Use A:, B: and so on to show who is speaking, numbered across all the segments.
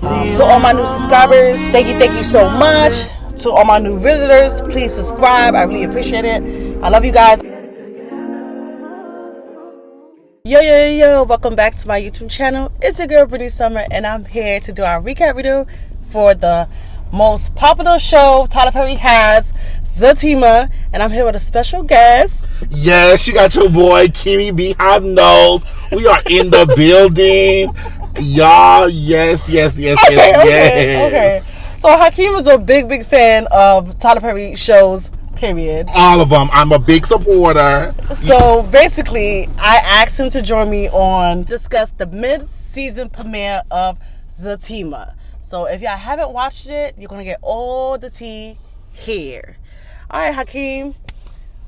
A: To all my new subscribers, thank you so much. To all my new visitors, please subscribe. I really appreciate it. I love you guys. Yo, welcome back to my YouTube channel. It's your girl, Beauties Summer, and I'm here to do our recap video for the most popular show Tyler Perry has, Zatima, and I'm here with a special guest.
B: Yes, you got your boy, Kenny Beehive Knowles. We are in the building. Y'all, yes.
A: Okay. So Hakeem is a big fan of Tyler Perry shows, period.
B: All of them. I'm a big supporter.
A: So basically, I asked him to join me on discuss the mid-season premiere of Zatima. So if y'all haven't watched it, you're gonna get all the tea here. All right, Hakeem,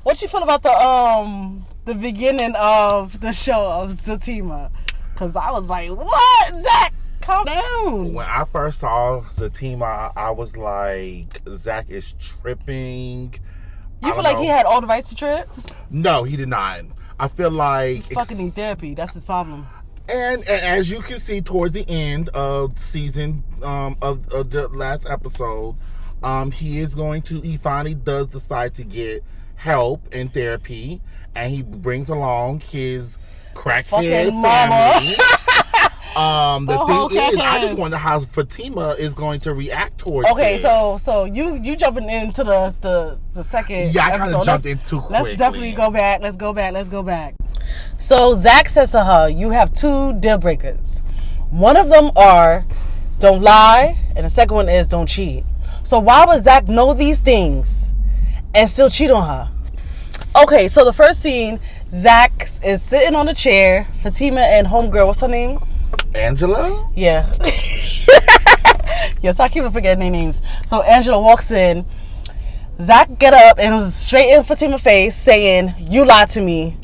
A: what you feel about the beginning of the show of Zatima? Because I was like, what, Zach? Calm down.
B: When I first saw Zatima, I was like, Zach is tripping.
A: You feel like he had all the rights to trip?
B: No, he did not. I feel like
A: he's fucking need therapy. That's his problem.
B: And as you can see towards the end of season of the last episode, he finally does decide to get help and therapy, and he brings along his crackhead family. The thing is, I just wonder how Fatima is going to react towards this.
A: So you jumping into the second
B: I kind
A: episode.
B: of jumped in too quickly.
A: Let's definitely go back. Let's go back. So Zach says to her, you have two deal breakers. One of them are don't lie, and the second one is don't cheat. So why would Zach know these things and still cheat on her? Okay, so the first scene, Zach is sitting on a chair. Fatima and homegirl, what's her name?
B: Angela?
A: Yeah. Yes, I keep forgetting their names. So Angela walks in. Zach get up and was straight in Fatima's face saying, you lied to me.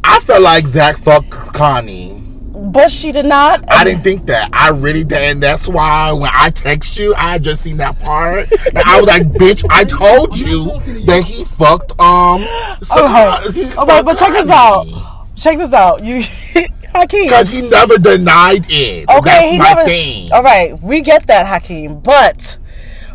B: I felt like Zach fucked Connie.
A: But she did not.
B: I didn't think that. I really did. And that's why when I text you, I had just seen that part. And I was like, bitch, I told you that he fucked,
A: but check this out. Check this out. You, Hakeem.
B: Because he never denied it.
A: Okay,
B: that's my thing.
A: All right, we get that, Hakeem. But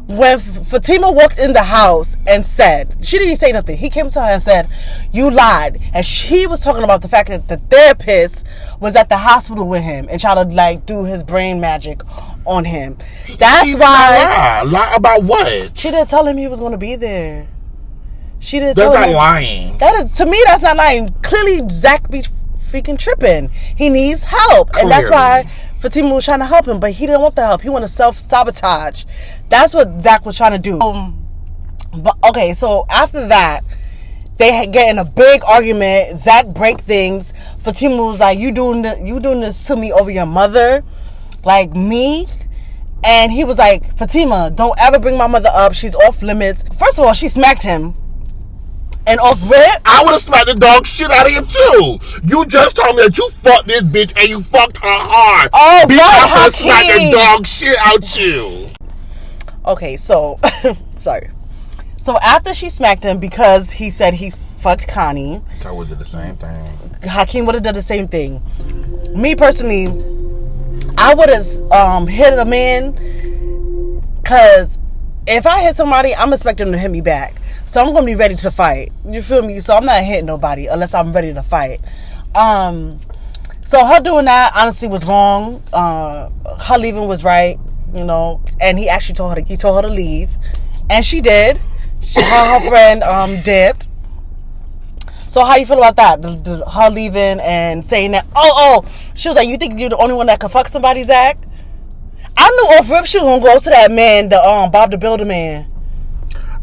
A: when Fatima walked in the house and said, she didn't even say nothing. He came to her and said, you lied. And she was talking about the fact that the therapist was at the hospital with him and tried to do his brain magic on him. That's why.
B: Lie about what?
A: She didn't tell him he was going to be there. She didn't
B: tell him.
A: That's
B: not lying.
A: That is, to me, that's not lying. Clearly, Zach be freaking tripping. He needs help. Clearly. And that's why Fatima was trying to help him, but he didn't want the help. He wanted to self-sabotage. That's what Zach was trying to do. But okay, so after that, they get in a big argument. Zach break things. Fatima was like, you doing this to me over your mother? Like me? And he was like, Fatima, don't ever bring my mother up. She's off limits. First of all, she smacked him. And off rip,
B: I would have smacked the dog shit out of him too. You just told me that you fucked this bitch and you fucked her hard.
A: Oh,
B: bitch,
A: right,
B: I would have smacked the dog shit out you.
A: Okay, so sorry. So after she smacked him because he said he fucked Connie,
B: I would have did the same thing.
A: Hakeem would have done the same thing. Me personally, I would have hit a man, because if I hit somebody, I'm expecting them to hit me back. So I'm gonna be ready to fight. You feel me? So I'm not hitting nobody unless I'm ready to fight. So her doing that honestly was wrong. Her leaving was right, and he actually told her to leave, and she did. Her friend dipped. So how you feel about that? Her leaving and saying that, she was like, you think you're the only one that could fuck somebody, Zach? I knew off rip she was gonna go to that man, the Bob the Builder man.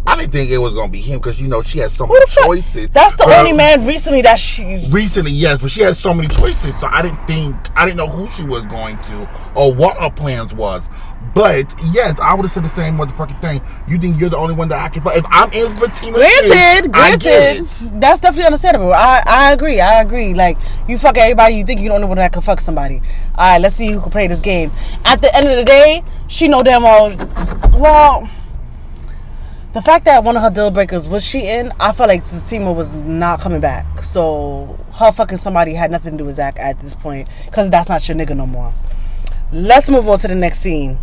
B: I didn't think it was gonna be him because she had so many choices.
A: That's the only man recently that she.
B: Recently, yes, but she had so many choices, so I didn't know who she was going to or what her plans was. But yes, I would have said the same motherfucking thing. You think you're the only one that I can fuck? If I'm in Fatima,
A: granted, that's definitely understandable. I agree. Like, you fuck everybody, you think you're the only one that can fuck somebody. All right, let's see who can play this game. At the end of the day, she know damn well. The fact that one of her deal breakers was cheating, I felt like Zatima was not coming back. So her fucking somebody had nothing to do with Zach at this point, because that's not your nigga no more. Let's move on to the next scene.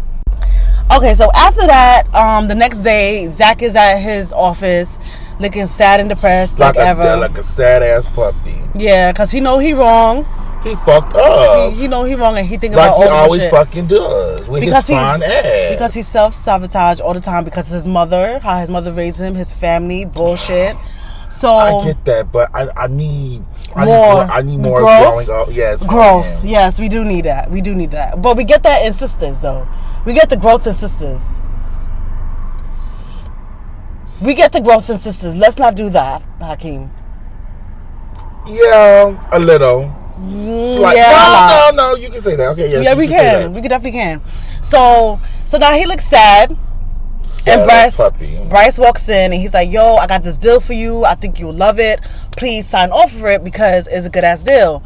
A: Okay, so after that, the next day, Zach is at his office, looking sad and depressed, like ever.
B: Like a sad ass puppy.
A: Yeah, because he know he wrong.
B: He fucked up.
A: He know he wrong, and he thinking
B: like
A: about all
B: he
A: the
B: always
A: shit.
B: fucking does with
A: Because
B: his fine ass.
A: Because he self-sabotage all the time because of his mother, how his mother raised him, his family, bullshit. So
B: I get that, but I need
A: more growth.
B: Growing up. Yes,
A: growth. Yes, we do need that. We do need that. But we get that in sisters, though. We get the growth in sisters. We get the growth in sisters. Let's not do that, Hakeem.
B: Yeah, a little.
A: Yeah.
B: No. You can say that. Okay, yes,
A: yeah, we can. We definitely can. So now he looks sad. And Bryce walks in and he's like, yo, I got this deal for you. I think you'll love it. Please sign off for it because it's a good ass deal.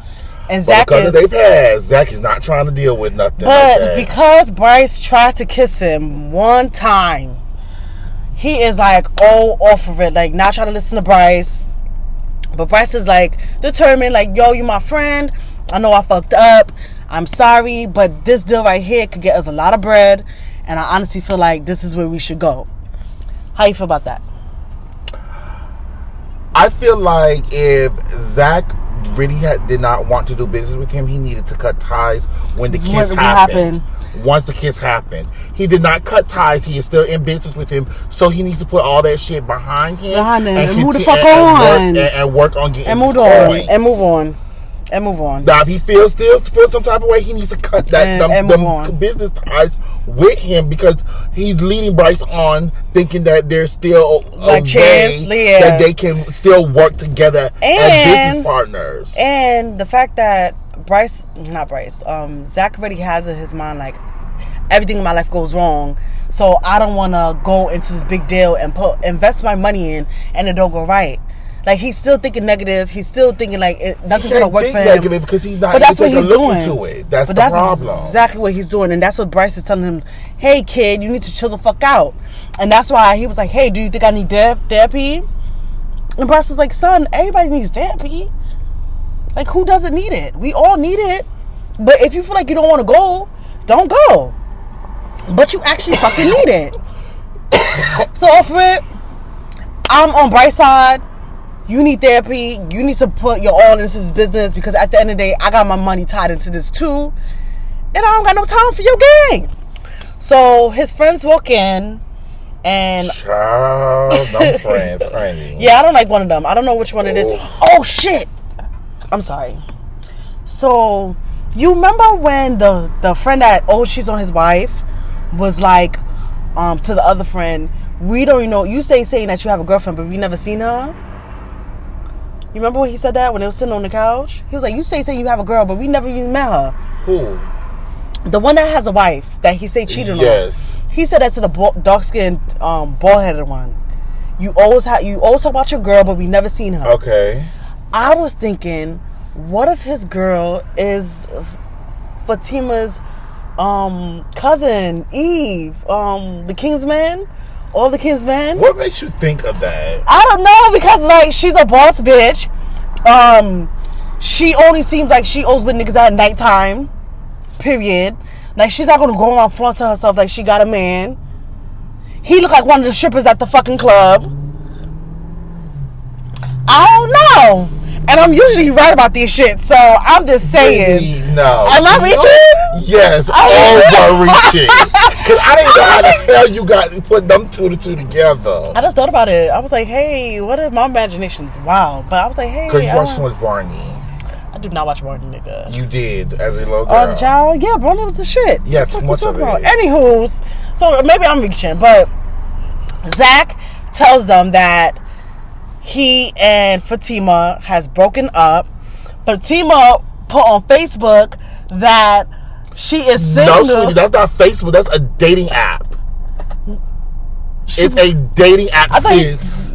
A: And Zach
B: Zach is not trying to deal with nothing.
A: But
B: like that.
A: Because Bryce tried to kiss him one time, he is like all off of it, like not trying to listen to Bryce. But Bryce is like determined, like, yo, you my friend. I know I fucked up. I'm sorry, but this deal right here could get us a lot of bread. And I honestly feel like this is where we should go. How you feel about that?
B: I feel like if Zach really did not want to do business with him, he needed to cut ties when the kiss happened. Once the kiss happened. He did not cut ties. He is still in business with him. So he needs to put all that shit behind him.
A: And move the fuck on.
B: And work on getting
A: and move on. And move on. And move on.
B: Now, if he still feels some type of way, he needs to cut them business ties with him because he's leading Bryce on, thinking that there's still a chance that they can still work together as business partners.
A: And the fact that Zach already has in his mind, like, everything in my life goes wrong, so I don't want to go into this big deal and invest my money in and it don't go right. Like, he's still thinking negative. He's still thinking like nothing's gonna work for him.
B: Because he's not.
A: But that's what he's doing.
B: To it. That's the problem.
A: Exactly what he's doing, and that's what Bryce is telling him. Hey, kid, you need to chill the fuck out. And that's why he was like, hey, do you think I need therapy? And Bryce was like, son, everybody needs therapy. Like, who doesn't need it? We all need it. But if you feel like you don't want to go, don't go. But you actually fucking need it. So for it, I'm on Bryce's side. You need therapy. You need to put your all into this business because at the end of the day, I got my money tied into this too. And I don't got no time for your game. So his friends walk in and...
B: Child, them friends, honey.
A: Yeah, I don't like one of them. I don't know which one it is. Oh, shit. I'm sorry. So, you remember when the friend that, she's on his wife, was like, to the other friend, we don't even know, you saying that you have a girlfriend, but we never seen her? You remember when he said that when they were sitting on the couch? He was like, you say you have a girl, but we never even met her.
B: Who?
A: The one that has a wife that he say cheated on.
B: Yes.
A: He said that to the dark-skinned, bald-headed one. You always talk about your girl, but we never seen her.
B: Okay.
A: I was thinking, what if his girl is Fatima's cousin, Eve, the Kingsman? All the Kingsmen.
B: What makes you think of that?
A: I don't know, because like she's a boss bitch. She only seems like she owes with niggas at nighttime. Period. Like she's not gonna go around flaunting herself like she got a man. He looked like one of the strippers at the fucking club. I don't know. And I'm usually right about these shit, so I'm just saying.
B: Baby, no.
A: Am I reaching?
B: Yes, over-reaching. Because I didn't know how the hell you got put them two together.
A: I just thought about it. I was like, hey, what if my imagination's wild? But I was like, hey.
B: Because you watched so much Barney.
A: I do not watch Barney, nigga.
B: You did, as a little girl.
A: As a child? Yeah, Barney was the shit.
B: Yeah, too much of it.
A: Anywho's, so maybe I'm reaching, but Zach tells them that he and Fatima has broken up. Fatima put on Facebook that she is single.
B: No, sweetie, that's not Facebook. That's a dating app. It's a dating app, sis.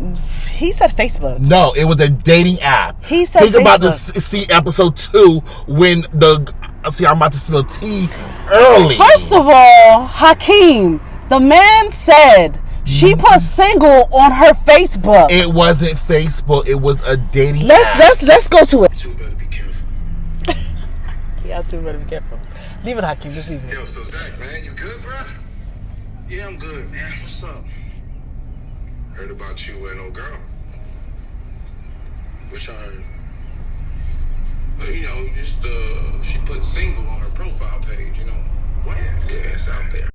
A: He said Facebook.
B: No, it was a dating app.
A: He said
B: Think
A: Facebook.
B: about to see episode 2 when I'm about to spill tea early.
A: First of all, Hakeem, the man said she put single on her Facebook.
B: It wasn't Facebook. It was a dating app.
A: Let's go to it.
C: You better be careful.
A: Yeah, too better be careful. Leave it, Hakeem. Just leave it.
C: Yo, so Zach, man, you good, bro?
D: Yeah, I'm good, man. What's up?
C: Heard about you and old girl.
D: What y'all heard?
C: You know, just she put single on her profile page. You know,
D: What?
C: yeah, it's out there.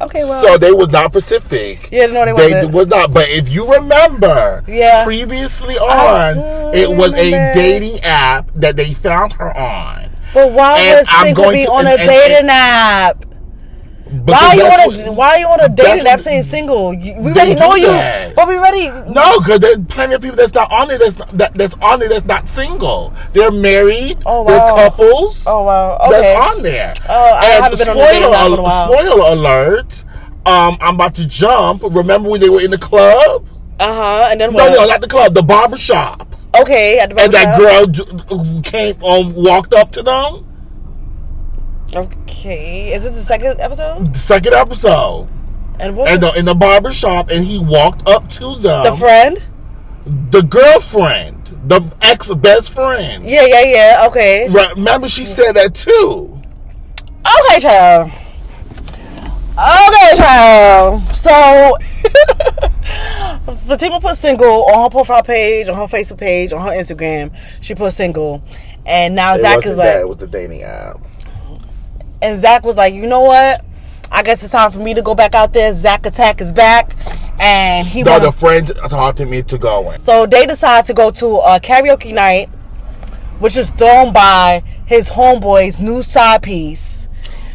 A: Okay, well.
B: So they was not Pacific.
A: Yeah, no, they wasn't.
B: was not. But if you remember,
A: Yeah.
B: previously
A: I
B: on,
A: do
B: it was a
A: remember.
B: dating app that they found her on.
A: But why
B: And
A: would
B: I'm
A: single
B: going
A: be
B: to-
A: on a
B: and-
A: dating app?
B: Because
A: Why are you on a dating
B: that's-
A: app saying single? We
B: They
A: already know
B: do
A: you,
B: that.
A: but we already.
B: No, because there's plenty of people that's not on it. That's on it. That's not single. They're married.
A: Oh,
B: They're
A: wow.
B: couples.
A: Oh wow. Okay.
B: That's on there.
A: Oh, I haven't been on a dating app in a while.
B: Spoiler alert. I'm about to jump. Remember when they were in the club?
A: And then
B: No,
A: what?
B: no, not the club. The barber shop.
A: Okay, at the
B: And that
A: barbershop.
B: girl came walked up to them.
A: Okay, is this the second episode?
B: The second episode.
A: And what?
B: And in the barber shop, and he walked up to them.
A: The friend?
B: The girlfriend, the ex best friend.
A: Yeah. Okay.
B: Remember, she said that too.
A: Okay, child. So, Fatima put single on her profile page, on her Facebook page, on her Instagram. She put single, and now Zach is like,
B: with the dating app.
A: and Zach was like, you know what? I guess it's time for me to go back out there. Zach Attack is back, and he
B: No,
A: wanna,
B: the friend talked me to going.
A: So they decide to go to a karaoke night, which is thrown by his homeboy's new side piece,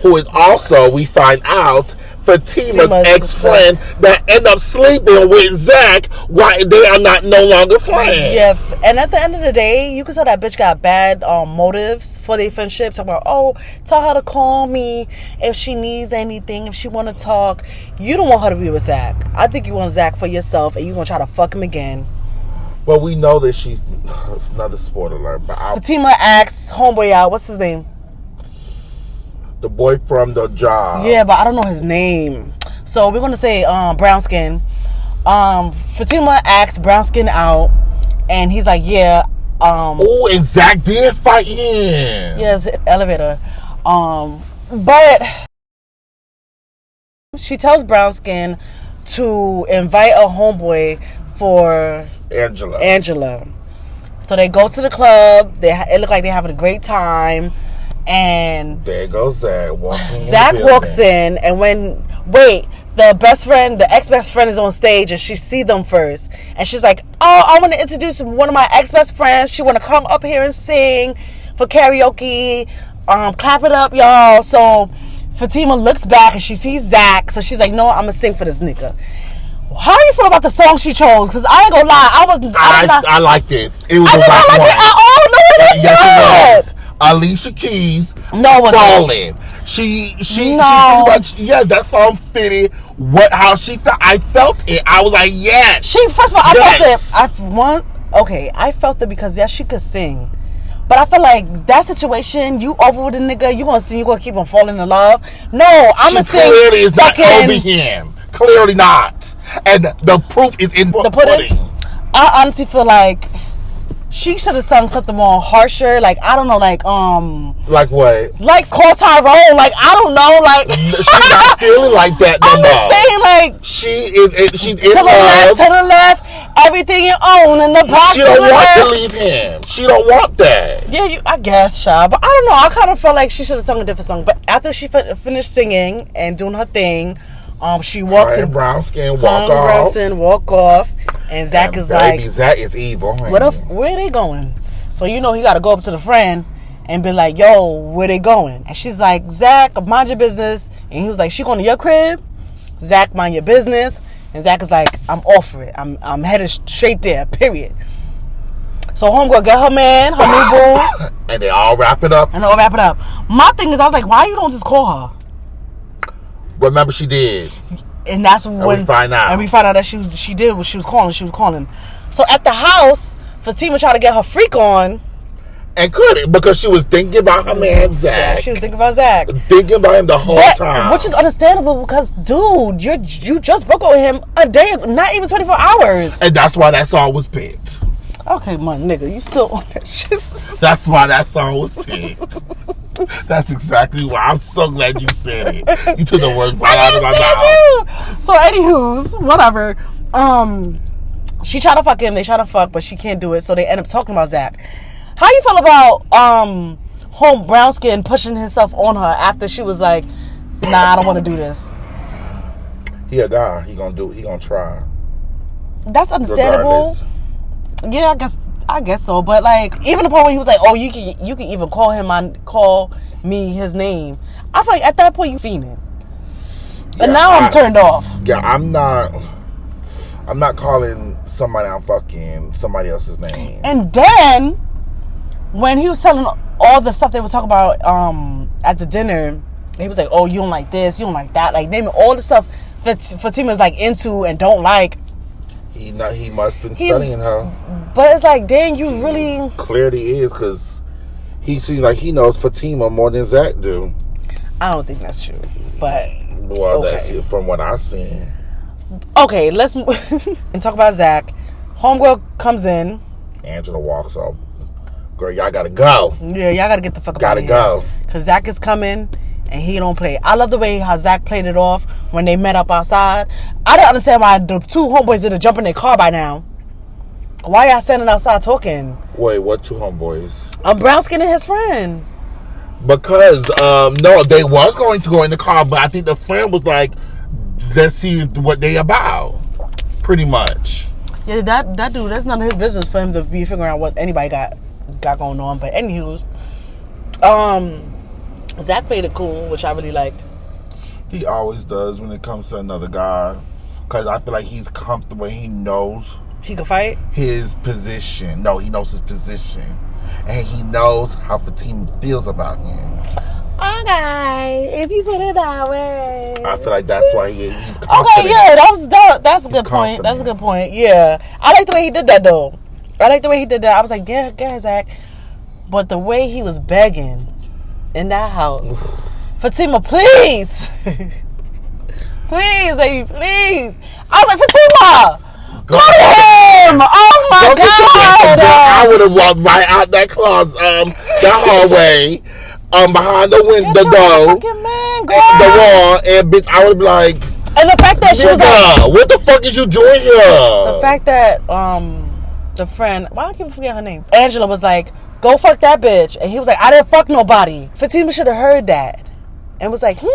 B: Who is also, we find out, Fatima's ex-friend that end up sleeping with Zach while they are no longer friends.
A: Yes, and at the end of the day, you can tell that bitch got bad motives for their friendship. Talking about, oh, tell her to call me if she needs anything, if she want to talk. You don't want her to be with Zach. I think you want Zach for yourself, and you gonna try to fuck him again.
B: But we know that she's, it's another spoiler alert, but
A: Fatima asks homeboy out. What's his name?
B: the boy from the job.
A: Yeah, but I don't know his name. So we're gonna say brown skin. Fatima asks brown skin out, and he's like, yeah.
B: Oh, and Zach did fight him.
A: Yes, elevator. But she tells brown skin to invite a homeboy for Angela. So they go to the club. It look like they're having a great time. And
B: there goes Zach.
A: Zach walks in, and the best friend, the ex-best friend is on stage, and she see them first, and she's like, oh, I want to introduce one of my ex-best friends. She want to come up here and sing for karaoke. Clap it up, y'all. So Fatima looks back and she sees Zach, so she's like, no, I'm gonna sing for this nigga. How you feel about the song she chose? Because I ain't gonna lie,
B: I liked it. It was
A: I did not like it at all. No, it was
B: yes,
A: not.
B: it was. Alicia Keys,
A: no,
B: Falling. She pretty much, yeah, that song fitted how she felt. I felt it. I was like, yes.
A: First of all, I felt it because yes, she could sing. But I feel like that situation, you over with a nigga, you gonna sing, you gonna keep on falling in love. No, I'm gonna sing.
B: Clearly is not over him. Clearly not. And the proof is in the pudding.
A: I honestly feel like she should have sung something more harsher, like I don't know, like
B: what?
A: Like Call Tyrone, like I don't know, like
B: she's not feeling like that no more.
A: I'm just saying, like
B: she's in
A: to the left, everything you own in the box.
B: She don't want to leave him. She don't want that.
A: Yeah, I guess, Sha, but I don't know. I kind of felt like she should have sung a different song. But after she finished singing and doing her thing, she walks in.
B: Brown skin walk
A: off. And Zach is like,
B: Zach is evil.
A: Where are they going? So he got to go up to the friend and be like, yo, where they going? And she's like, Zach, mind your business. And he was like, she going to your crib? Zach, mind your business. And Zach is like, I'm off for it. I'm headed straight there, period. So homegirl get her man, her new boo.
B: And they all wrap it up.
A: My thing is, I was like, why you don't just call her?
B: Remember, she did.
A: And that's when we find out. And we find out that she did what she was calling. So at the house, Fatima tried to get her freak on.
B: And couldn't, because she was thinking about her man Zach.
A: Yeah, she was thinking about Zach.
B: Thinking about him the whole time.
A: Which is understandable because, dude, you just broke up with him a day, not even 24 hours.
B: And that's why that song was picked.
A: Okay, my nigga, you still on that shit.
B: That's why that song was picked. That's exactly why. I'm so glad you said it. You took the words right out of my mouth.
A: So, anywho's, whatever. She tried to fuck him. They tried to fuck, but she can't do it. So they end up talking about Zach. How you feel about home brown skin pushing himself on her after she was like, "Nah, I don't want to do this."
B: He a guy. He gonna try.
A: That's understandable.
B: Regardless.
A: Yeah, I guess so. But like, even the point when he was like, "Oh, you can even call me his name." I feel like at that point you fiending. But
B: Yeah,
A: now I'm turned off.
B: Yeah, I'm not calling somebody I'm fucking somebody else's name.
A: And then when he was telling all the stuff they were talking about at the dinner, he was like, "Oh, you don't like this, you don't like that," like naming all the stuff that Fatima's like into and don't like.
B: He must have been studying her.
A: But it's like, dang, you really
B: clearly is, because he seems like he knows Fatima more than Zach do.
A: I don't think that's true, but
B: well,
A: okay.
B: That's from what I've seen.
A: Okay, let's and talk about Zach. Homegirl comes in.
B: Angela walks up. Girl, y'all gotta go.
A: Yeah, y'all gotta get the fuck out of here.
B: Gotta go.
A: Cause Zach is coming and he don't play. I love the way how Zach played it off when they met up outside. I don't understand why the two homeboys didn't jump in their car by now. Why y'all standing outside talking?
B: Wait, what two homeboys?
A: Brown Skin and his friend.
B: Because no, they was going to go in the car, but I think the friend was like, let's see what they about. Pretty much.
A: Yeah, that dude, that's none of his business for him to be figuring out what anybody got going on. But anywho, Zach played it cool, which I really liked.
B: He always does when it comes to another guy, because I feel like he's comfortable. He knows
A: he can fight
B: his position. No, he knows his position, and he knows how Fatima feels about him.
A: Okay, if you put it that way.
B: I feel like that's why he's confident.
A: Okay, yeah, that's a good point. That's a good point. Yeah, I like the way he did that though. I like the way he did that. I was like, yeah, Zach. But the way he was begging in that house, Fatima, please, please, baby, please. I was like, Fatima, go to him. Oh my God!
B: I would have walked right out that closet, that hallway. Behind the window, the wall, and bitch, I would be like,
A: and the fact that she was like,
B: what the fuck is you doing here?
A: The fact that the friend, why I keep forgetting her name, Angela was like, go fuck that bitch, and he was like, I didn't fuck nobody. Fatima should have heard that and was like, you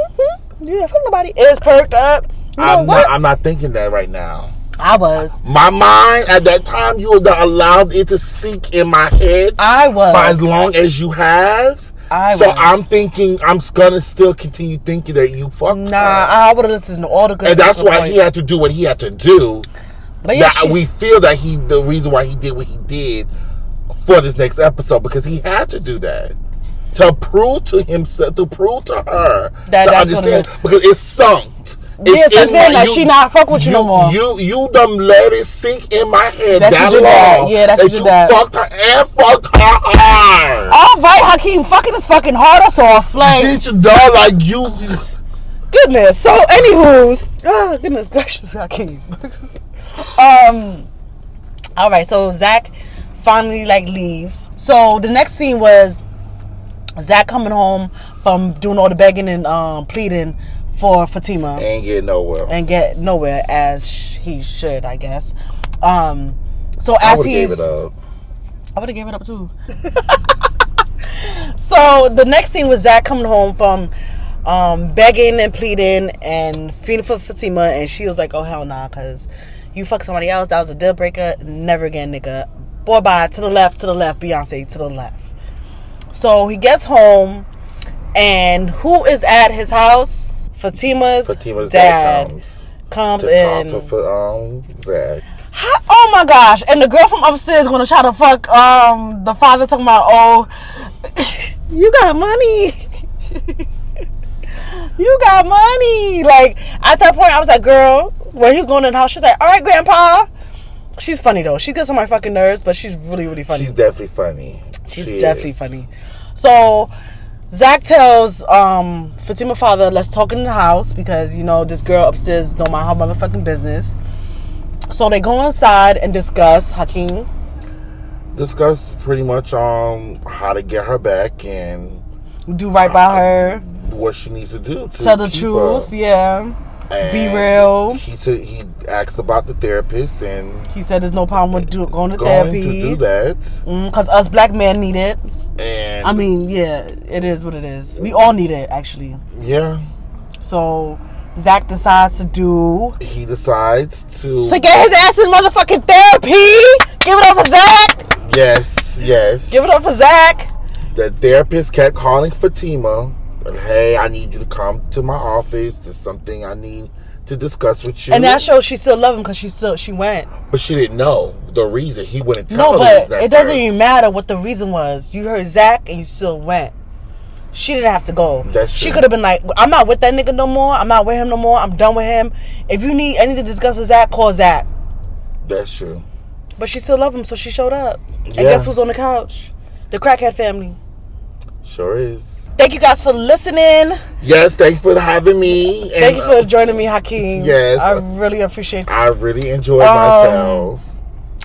A: didn't fuck nobody. It's perked up.
B: I'm not thinking that right now.
A: I was.
B: My mind at that time, you allowed it to sink in my head.
A: I was.
B: For as long as you have. I'm thinking, I'm gonna still continue thinking that you fucked her.
A: I would have listened to all the good.
B: And that's why he had to do what he had to do. But yeah, we feel that the reason why he did what he did for this next episode, because he had to do that to prove to himself, to prove to her, to understand, because it's sunk.
A: Yes, again, like she not fuck with you no more.
B: You done let it sink in my head
A: that
B: long.
A: That you
B: fucked her and fucked her hard.
A: All right, Hakeem, fucking is fucking hard us off, like
B: bitch, dog, like you.
A: Goodness. So, anywho's, goodness gracious, Hakeem. All right. So Zach finally leaves. So the next scene was Zach coming home from doing all the begging and pleading for Fatima.
B: And get nowhere as he should, I guess. So as he's... I
A: would have gave it up too. So the next scene was Zach coming home from begging and pleading and feeding for Fatima, and she was like, oh hell nah, cause you fuck somebody else, that was a deal breaker, never again, nigga. Boy, bye. To the left, Beyonce, to the left. So he gets home, and who is at his house? Fatima's dad comes in.
B: Zach.
A: Oh my gosh! And the girl from upstairs gonna try to fuck the father, talking about, oh, you got money. You got money. Like at that point, I was like, girl, when he was going in the house, she's like, all right, grandpa. She's funny though. She gets on my fucking nerves, but she's really, really funny.
B: She's definitely funny.
A: She's definitely funny. So Zach tells Fatima's father, let's talk in the house, because this girl upstairs don't mind her motherfucking business. So they go inside and discuss, Hakeem.
B: Discuss pretty much how to get her back, and
A: Do right by her.
B: What she needs to do to
A: Tell the
B: keep
A: truth,
B: her.
A: And be real.
B: He said he asked about the therapist, and
A: he said there's no problem with going to
B: going
A: therapy.
B: to do that.
A: Because us black men need it.
B: And
A: I mean, yeah, it is what it is. We all need it, actually.
B: Yeah.
A: So Zach decides to
B: He decides to
A: get his ass in motherfucking therapy. Give it up for Zach.
B: Yes.
A: Give it up for Zach.
B: The therapist kept calling Fatima. Hey, I need you to come to my office. There's something I need to discuss with you.
A: And that shows she still love him because she went.
B: But she didn't know the reason. He wouldn't tell her.
A: No, but it doesn't even matter what the reason was. You heard Zach and you still went. She didn't have to go.
B: That's true.
A: She could have been like, I'm not with that nigga no more. I'm not with him no more. I'm done with him. If you need anything to discuss with Zach, call Zach.
B: That's true.
A: But she still loved him, so she showed up.
B: Yeah.
A: And guess who's on the couch? The crackhead family.
B: Sure is.
A: Thank you guys for listening.
B: Yes, thanks for having me. And,
A: Thank you for joining me, Hakeem.
B: Yes.
A: I really appreciate it.
B: I really enjoyed myself.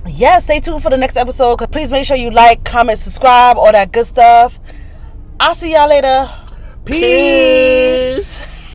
A: Yeah, stay tuned for the next episode. Please make sure you like, comment, subscribe, all that good stuff. I'll see y'all later. Peace.